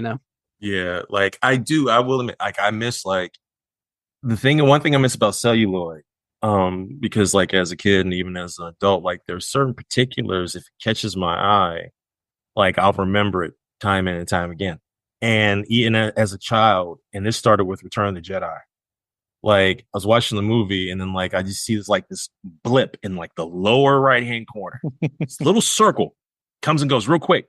Yeah, like I do. I will admit, like I miss like one thing I miss about celluloid. Because like as a kid and even as an adult, like there's certain particulars, if it catches my eye, like I'll remember it time and time again. And even as a child, and this started with Return of the Jedi. Like I was watching the movie and then like I just see this blip in like the lower right hand corner. This little circle comes and goes real quick.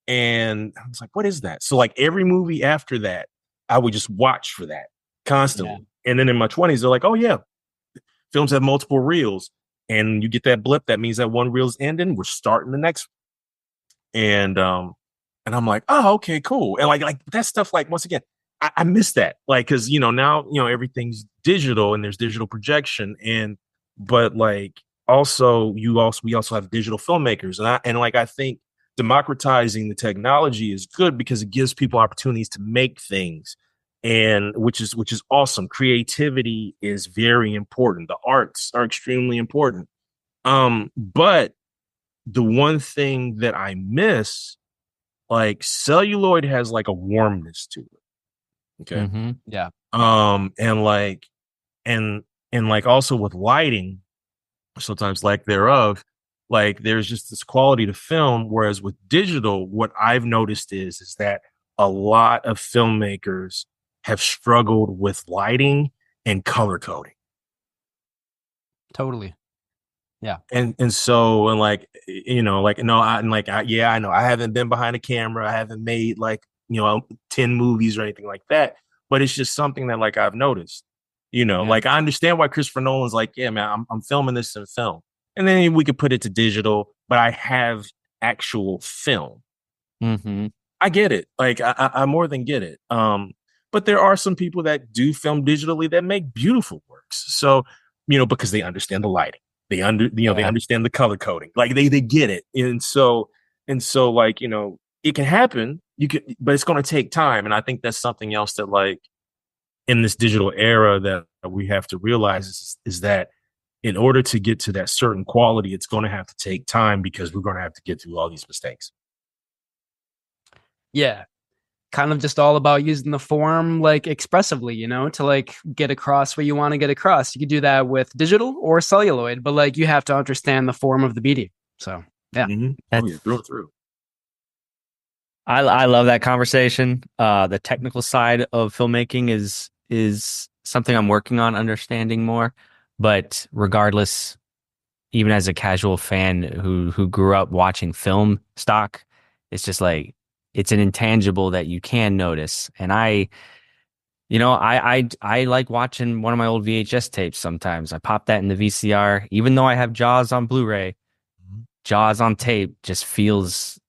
And I was like, what is that? So like every movie after that, I would just watch for that constantly. Yeah. And then in my 20s, they're like, oh yeah, films have multiple reels. And you get that blip, that means that one reel's ending. We're starting the next one. And I'm like, oh, okay, cool. And like that stuff, like once again, I miss that, like, because now everything's digital and there's digital projection, but like we also have digital filmmakers, and I think democratizing the technology is good because it gives people opportunities to make things, and which is awesome. Creativity is very important. The arts are extremely important. But the one thing that I miss, like celluloid has like a warmness to it. Okay. Mm-hmm. Yeah. And like also with lighting, sometimes lack thereof, like there's just this quality to film. Whereas with digital, what I've noticed is that a lot of filmmakers have struggled with lighting and color coding. Totally. Yeah. And so, and like, you know, like, no, yeah, I know I haven't been behind a camera. I haven't made like, 10 movies or anything like that. But it's just something that like I've noticed, like I understand why Christopher Nolan's like, yeah, man, I'm filming this in film. And then we could put it to digital, but I have actual film. Mm-hmm. I get it. Like I more than get it. But there are some people that do film digitally that make beautiful works. So, because they understand the lighting. They they understand the color coding. Like they get it. And so like, it can happen. But it's going to take time. And I think that's something else that like in this digital era that we have to realize is that in order to get to that certain quality, it's going to have to take time because we're going to have to get through all these mistakes. Yeah. Kind of just all about using the form like expressively, to like get across what you want to get across. You could do that with digital or celluloid, but like you have to understand the form of the medium. So yeah. Through. I love that conversation. The technical side of filmmaking is something I'm working on understanding more. But regardless, even as a casual fan who grew up watching film stock, it's just like it's an intangible that you can notice. And I like watching one of my old VHS tapes sometimes. I pop that in the VCR, even though I have Jaws on Blu-ray. Jaws on tape just feels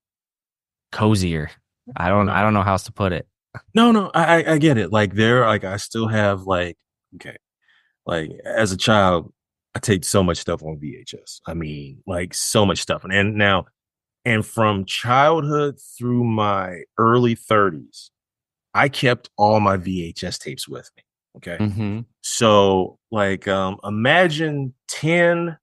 cozier. I don't know how else to put it. No, I get it. Like I still have like, okay, like as a child, I taped so much stuff on VHS. I mean, like so much stuff. And from childhood through my early 30s, I kept all my VHS tapes with me. Okay. Mm-hmm. So like, imagine 10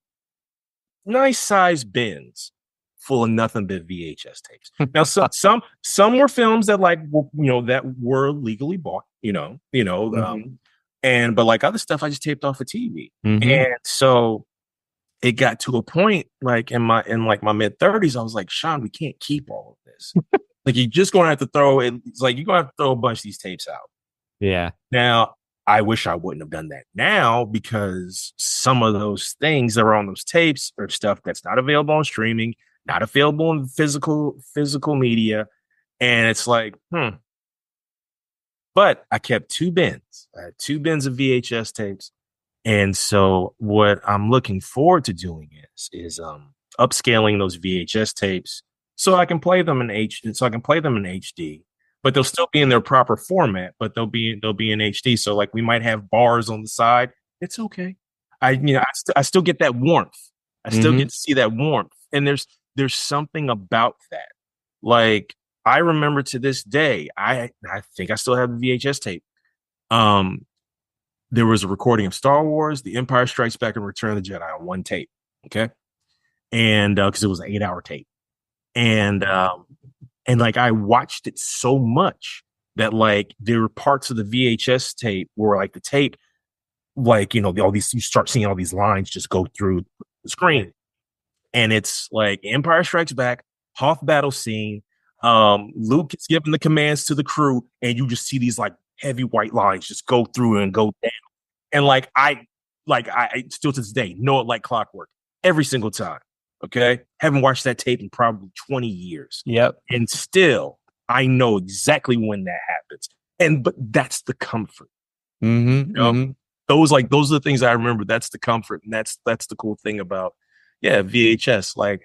nice sized bins full of nothing but VHS tapes. Now, some were films that like, that were legally bought, mm-hmm. But like other stuff, I just taped off of TV. Mm-hmm. And so it got to a point like in my mid 30s, I was like, Shawn, we can't keep all of this. Like you're just gonna have to throw it. It's like you're gonna have to throw a bunch of these tapes out. Yeah. Now, I wish I wouldn't have done that now because some of those things that are on those tapes are stuff that's not available on streaming, not available in physical media. And it's like, But I kept 2 bins. I had 2 bins of VHS tapes. And so what I'm looking forward to doing is upscaling those VHS tapes so I can play them in HD, but they'll still be in their proper format, but they'll be in HD. So like we might have bars on the side. It's okay. I still get that warmth. I still get to see that warmth. And there's something about that. Like I remember to this day, I think I still have the VHS tape. There was a recording of Star Wars, The Empire Strikes Back, and Return of the Jedi on one tape. Okay. And because it was an 8-hour tape. And like I watched it so much that like there were parts of the VHS tape where like the tape, like, all these, you start seeing all these lines just go through the screen. And it's like Empire Strikes Back, Hoth battle scene. Luke is giving the commands to the crew, and you just see these like heavy white lines just go through and go down. And like I still to this day know it like clockwork every single time. Okay. Haven't watched that tape in probably 20 years. Yep. And still I know exactly when that happens. But that's the comfort. Mm-hmm. Those are the things I remember. That's the comfort. And that's the cool thing about VHS. Like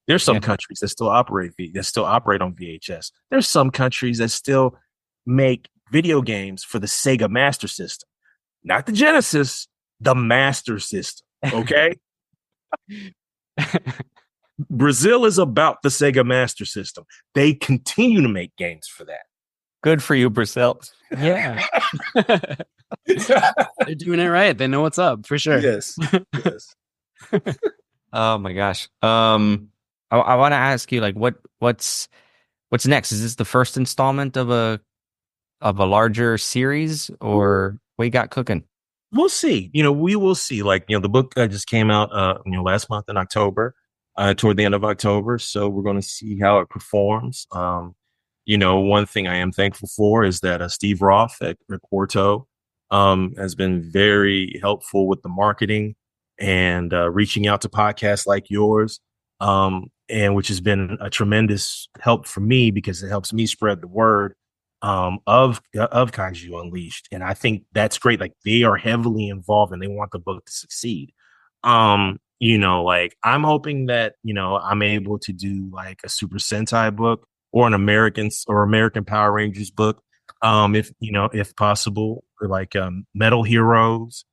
there's some countries that still operate on VHS. There's some countries that still make video games for the Sega Master System, not the Genesis, the Master System. Okay. Brazil is about the Sega Master System. They continue to make games for that. Good for you, Brazil. Yeah. They're doing it right. They know what's up for sure. Yes. Oh my gosh. I want to ask you, like, what's next? Is this the first installment of a larger series, or what you got cooking? We'll see. We will see. Like, the book just came out, last month in October, toward the end of October. So we're going to see how it performs. One thing I am thankful for is that Steve Roth at Quarto has been very helpful with the marketing and reaching out to podcasts like yours, and which has been a tremendous help for me because it helps me spread the word of Kaiju Unleashed. And I think that's great. Like, they are heavily involved and they want the book to succeed. Like, I'm hoping that, I'm able to do like a Super Sentai book or an American Power Rangers book. If possible, or like Metal Heroes,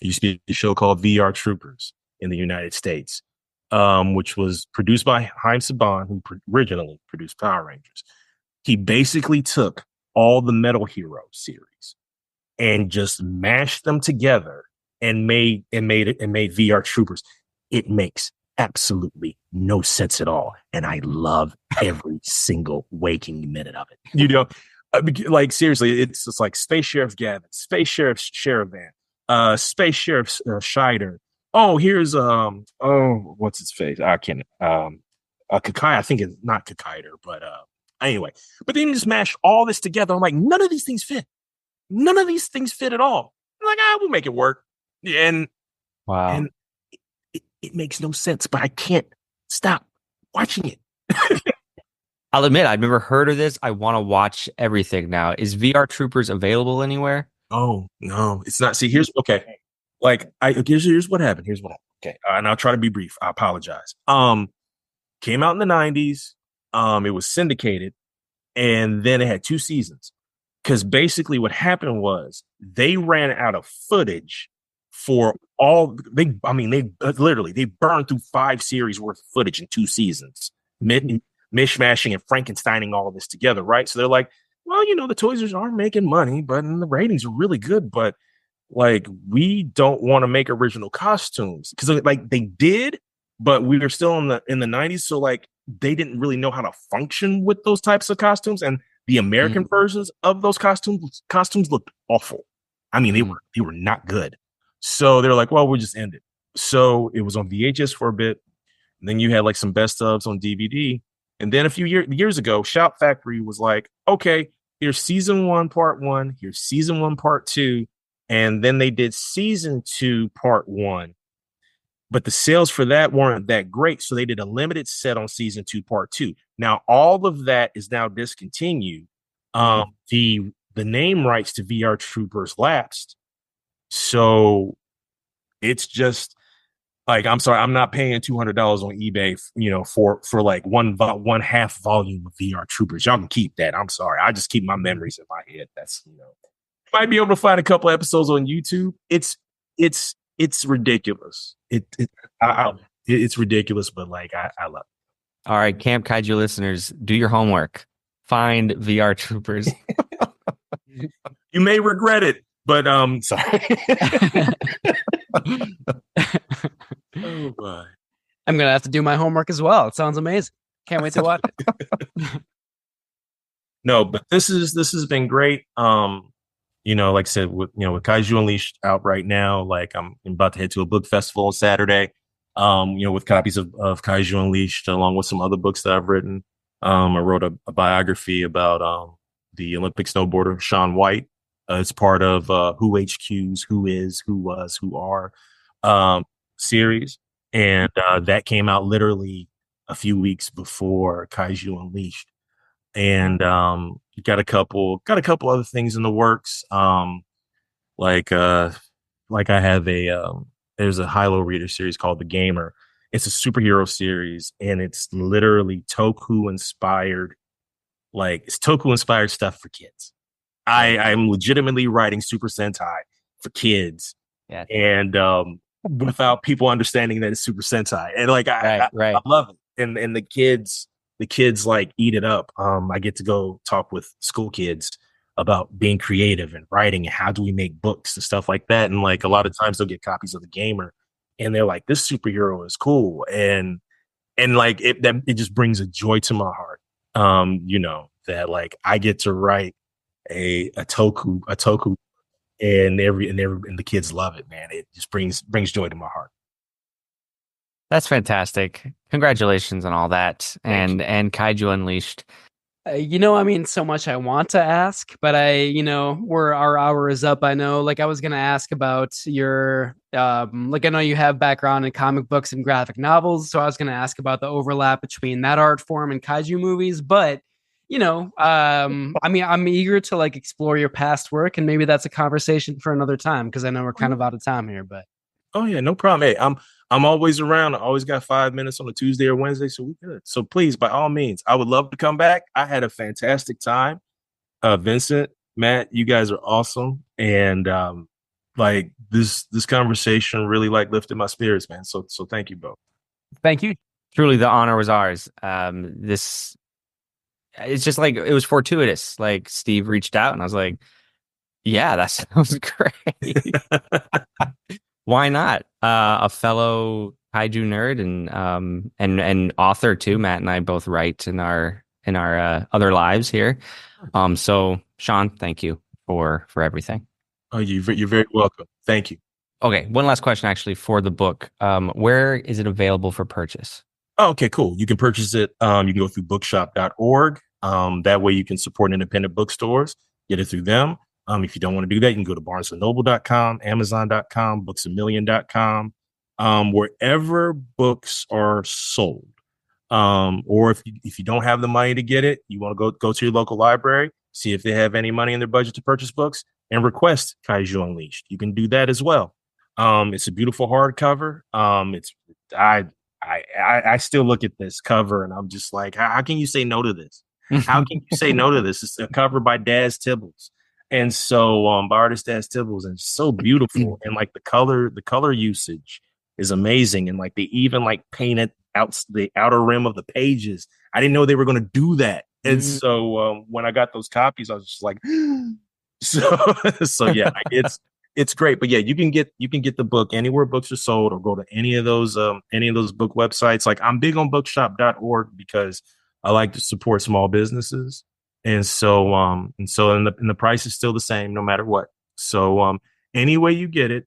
used to be a show called VR Troopers in the United States, which was produced by Haim Saban, who originally produced Power Rangers. He basically took all the Metal Hero series and just mashed them together and made VR Troopers. It makes absolutely no sense at all, and I love every single waking minute of it. Like, seriously, it's just like Space Sheriff Gavin, Space Sheriff Sherivan, Space Sheriff Scheider. Oh, here's what's his face? I can't Kakai. I think it's not Kakaider, but anyway. But then you just mash all this together. I'm like, none of these things fit. None of these things fit at all. I'm like, we'll make it work. And wow, and it makes no sense, but I can't stop watching it. I'll admit, I've never heard of this. I want to watch everything now. Is VR Troopers available anywhere? Oh, no, it's not. See, here's okay. Like, here's what happened. Okay. And I'll try to be brief. I apologize. Came out in the 90s. It was syndicated, and then it had 2 seasons. Because basically what happened was they ran out of footage for all they burned through 5 series worth of footage in 2 seasons. Mishmashing and Frankensteining all of this together, right? So they're like, well, the Toys are making money, but the ratings are really good, but like, we don't want to make original costumes because like they did, but we were still in the 90s, so like they didn't really know how to function with those types of costumes, and the American versions of those costumes looked awful. I mean, they were not good. So they're like, well, we'll just end it. So it was on VHS for a bit, and then you had like some best ofs on DVD. And then a few years ago, Shout Factory was like, okay, here's season 1, part 1. Here's season 1, part 2. And then they did season 2, part 1. But the sales for that weren't that great. So they did a limited set on season 2, part 2. Now, all of that is now discontinued. The name rights to VR Troopers lapsed. So it's just like, I'm sorry, I'm not paying $200 on eBay, for like one half volume of VR Troopers. Y'all can keep that. I'm sorry. I just keep my memories in my head. That's, might be able to find a couple episodes on YouTube. It's ridiculous. It's ridiculous, but like, I love it. All right, Camp Kaiju listeners, do your homework. Find VR Troopers. You may regret it, but sorry. Oh boy. I'm gonna have to do my homework as well. It sounds amazing. Can't wait to watch it. No, but this has been great. Like I said, with Kaiju Unleashed out right now, like I'm about to head to a book festival on Saturday. With copies of Kaiju Unleashed, along with some other books that I've written. I wrote a biography about the Olympic snowboarder Shaun White. It's part of Who HQ's Who Is, Who Was, Who Are series, and that came out literally a few weeks before Kaiju Unleashed. And got a couple other things in the works. Like I have there's a high-low reader series called The Gamer. It's a superhero series, and it's literally Toku inspired. Like, it's Toku inspired stuff for kids. I'm legitimately writing Super Sentai for kids, and without people understanding that it's Super Sentai, and like I love it, and the kids like eat it up. I get to go talk with school kids about being creative and writing and how do we make books and stuff like that. And like, a lot of times they'll get copies of The Gamer and they're like, this superhero is cool. And like, it just brings a joy to my heart. That like, I get to write a toku and the kids love it, man. It just brings joy to my heart. That's fantastic. Congratulations on all that. And Kaiju Unleashed. I mean, so much I want to ask, but our hour is up. I know, like, I was gonna ask about your, like, I know you have background in comic books and graphic novels, so I was gonna ask about the overlap between that art form and kaiju movies. But, I mean, I'm eager to like explore your past work, and maybe that's a conversation for another time because I know we're kind of out of time here. But Oh yeah, no problem. Hey, I'm always around. I always got 5 minutes on a Tuesday or Wednesday, so we good. So please, by all means, I would love to come back. I had a fantastic time. Vincent, Matt, you guys are awesome, and like this conversation really like lifted my spirits, man. So thank you both. thank you. Truly, the honor was ours. This it's just like it was fortuitous. Like Steve reached out, and I was like, "Yeah, that sounds great. Why not?" A fellow kaiju nerd and author too. Matt and I both write in our other lives here. So Shawn, thank you for everything. Oh, you're very welcome. Thank you. Okay, one last question actually for the book. Where is it available for purchase? Oh, okay, cool. You can purchase it. You can go through bookshop.org. That way you can support independent bookstores, get it through them. If you don't want to do that, you can go to barnesandnoble.com, amazon.com, booksamillion.com, wherever books are sold. Or if you don't have the money to get it, you want to go to your local library, see if they have any money in their budget to purchase books, and request Kaiju Unleashed. You can do that as well. It's a beautiful hardcover. I still look at this cover and I'm just like, how can you say no to this? How can you say no to this? It's a cover by Daz Tibbles. And so by artist Daz Tibbles, and it's so beautiful. And like the color usage is amazing. And like they even like painted out the outer rim of the pages. I didn't know they were going to do that. And so when I got those copies, I was just like, so yeah, it's great. But yeah, you can get the book anywhere books are sold, or go to any of those book websites. Like I'm big on bookshop.org because I like to support small businesses. And so the price is still the same no matter what. So any way you get it,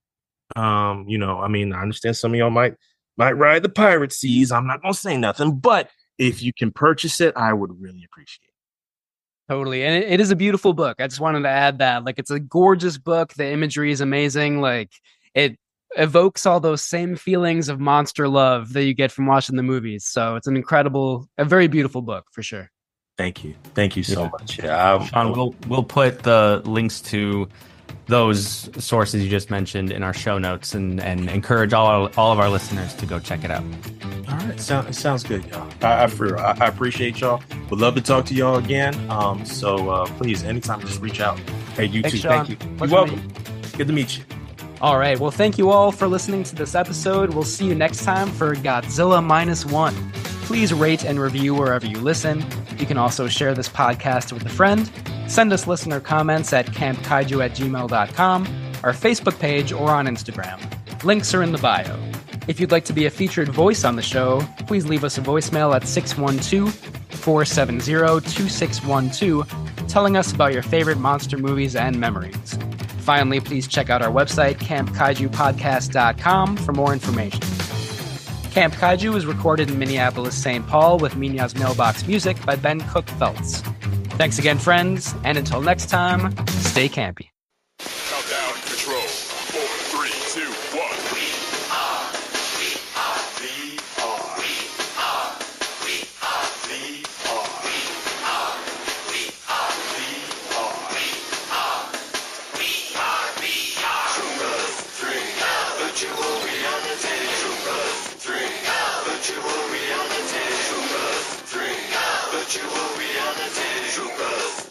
I mean, I understand some of y'all might ride the pirate seas. I'm not gonna say nothing, but if you can purchase it, I would really appreciate it. Totally. And it is a beautiful book. I just wanted to add that. Like, it's a gorgeous book. The imagery is amazing. Like, it evokes all those same feelings of monster love that you get from watching the movies. So it's a very beautiful book for sure. Thank you. Thank you so much. Yeah, Shawn, we'll put the links to those sources you just mentioned in our show notes, and encourage all of our listeners to go check it out. All right, sounds good, y'all. I appreciate y'all. Would love to talk to y'all again. So please, anytime, just reach out. Hey, you Thanks, too. Shawn. Thank you. Pleasure You're welcome. Good to meet you. All right. Well, thank you all for listening to this episode. We'll see you next time for Godzilla Minus One. Please rate and review wherever you listen. You can also share this podcast with a friend. Send us listener comments at campkaiju@gmail.com, our Facebook page, or on Instagram. Links are in the bio. If you'd like to be a featured voice on the show, please leave us a voicemail at 612-470-2612, telling us about your favorite monster movies and memories. Finally, please check out our website, campkaijupodcast.com, for more information. Camp Kaiju is recorded in Minneapolis, St. Paul, with Minya's Mailbox music by Ben Cook-Feltz. Thanks again, friends, and until next time, stay campy. Countdown control. 4, 3, 2, 1. Virtual reality. Troopers.